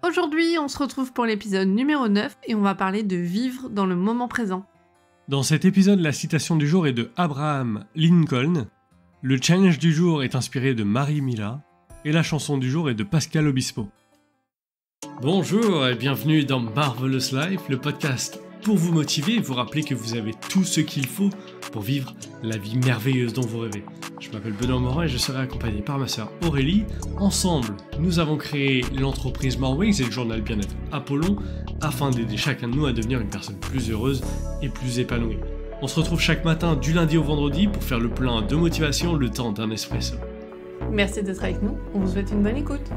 Aujourd'hui, on se retrouve pour l'épisode numéro 9 et on va parler de vivre dans le moment présent. Dans cet épisode, la citation du jour est de Abraham Lincoln, le challenge du jour est inspiré de Marie Mila et la chanson du jour est de Pascal Obispo. Bonjour et bienvenue dans Marvelous Life, le podcast pour vous motiver et vous rappeler que vous avez tout ce qu'il faut pour vivre la vie merveilleuse dont vous rêvez. Je m'appelle Benoît Morin et je serai accompagné par ma sœur Aurélie. Ensemble, nous avons créé l'entreprise More Wings et le journal bien-être Apollon afin d'aider chacun de nous à devenir une personne plus heureuse et plus épanouie. On se retrouve chaque matin du lundi au vendredi pour faire le plein de motivation le temps d'un espresso. Merci d'être avec nous, on vous souhaite une bonne écoute.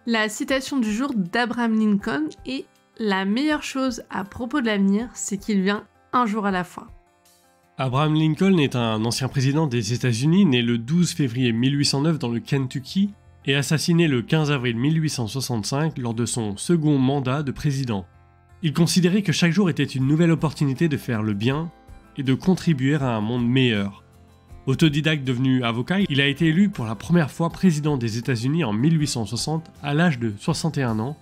La citation du jour d'Abraham Lincoln est « La meilleure chose à propos de l'avenir, c'est qu'il vient un jour à la fois ». Abraham Lincoln est un ancien président des États-Unis, né le 12 février 1809 dans le Kentucky et assassiné le 15 avril 1865 lors de son second mandat de président. Il considérait que chaque jour était une nouvelle opportunité de faire le bien et de contribuer à un monde meilleur. Autodidacte devenu avocat, il a été élu pour la première fois président des États-Unis en 1860 à l'âge de 61 ans,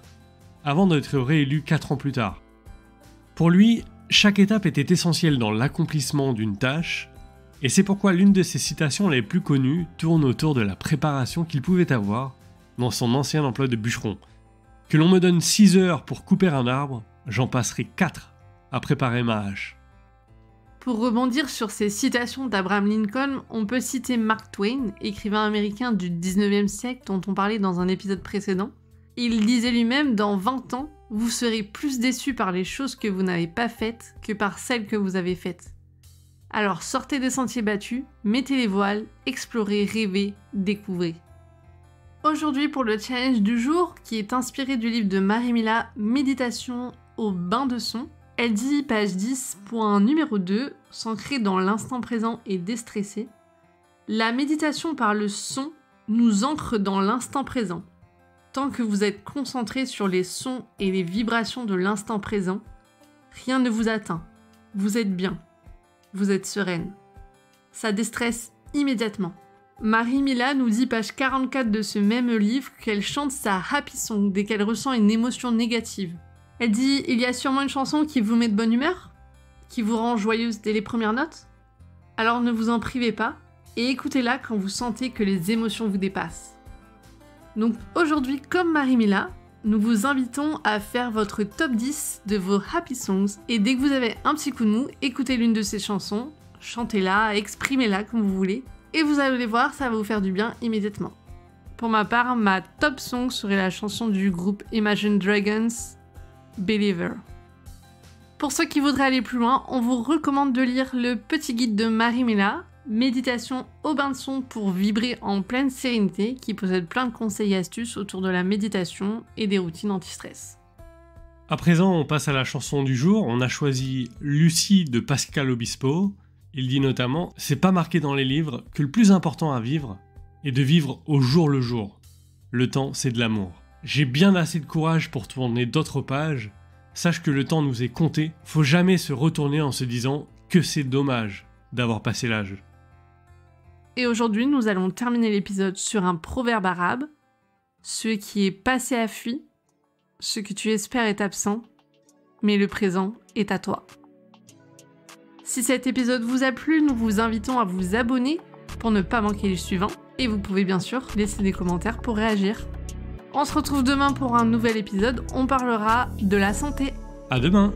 avant d'être réélu 4 ans plus tard. Pour lui, chaque étape était essentielle dans l'accomplissement d'une tâche, et c'est pourquoi l'une de ses citations les plus connues tourne autour de la préparation qu'il pouvait avoir dans son ancien emploi de bûcheron. Que l'on me donne 6 heures pour couper un arbre, j'en passerai 4 à préparer ma hache. Pour rebondir sur ces citations d'Abraham Lincoln, on peut citer Mark Twain, écrivain américain du 19e siècle dont on parlait dans un épisode précédent. Il disait lui-même « Dans 20 ans, vous serez plus déçus par les choses que vous n'avez pas faites que par celles que vous avez faites. Alors sortez des sentiers battus, mettez les voiles, explorez, rêvez, découvrez. » Aujourd'hui pour le challenge du jour, qui est inspiré du livre de Marie Mila, Méditation au bain de son, elle dit, page 10, point numéro 2, s'ancrer dans l'instant présent et déstresser. La méditation par le son nous ancre dans l'instant présent. Tant que vous êtes concentré sur les sons et les vibrations de l'instant présent, rien ne vous atteint. Vous êtes bien. Vous êtes sereine. Ça déstresse immédiatement. Marie Mila nous dit, page 44 de ce même livre, qu'elle chante sa happy song dès qu'elle ressent une émotion négative. Elle dit « Il y a sûrement une chanson qui vous met de bonne humeur, qui vous rend joyeuse dès les premières notes. Alors ne vous en privez pas et écoutez-la quand vous sentez que les émotions vous dépassent. » Donc aujourd'hui, comme Marie Mila, nous vous invitons à faire votre top 10 de vos happy songs et dès que vous avez un petit coup de mou, écoutez l'une de ces chansons, chantez-la, exprimez-la comme vous voulez et vous allez voir, ça va vous faire du bien immédiatement. Pour ma part, ma top song serait la chanson du groupe Imagine Dragons, Believer. Pour ceux qui voudraient aller plus loin, on vous recommande de lire le petit guide de Marie Mila, Méditation au bain de son pour vibrer en pleine sérénité, qui possède plein de conseils et astuces autour de la méditation et des routines anti-stress. À présent, on passe à la chanson du jour. On a choisi Lucie de Pascal Obispo. Il dit notamment « C'est pas marqué dans les livres que le plus important à vivre est de vivre au jour le jour. Le temps, c'est de l'amour. J'ai bien assez de courage pour tourner d'autres pages. Sache que le temps nous est compté. Faut jamais se retourner en se disant que c'est dommage d'avoir passé l'âge. » Et aujourd'hui, nous allons terminer l'épisode sur un proverbe arabe. Ce qui est passé a fui, ce que tu espères est absent, mais le présent est à toi. Si cet épisode vous a plu, nous vous invitons à vous abonner pour ne pas manquer les suivants. Et vous pouvez bien sûr laisser des commentaires pour réagir. On se retrouve demain pour un nouvel épisode, on parlera de la santé. À demain!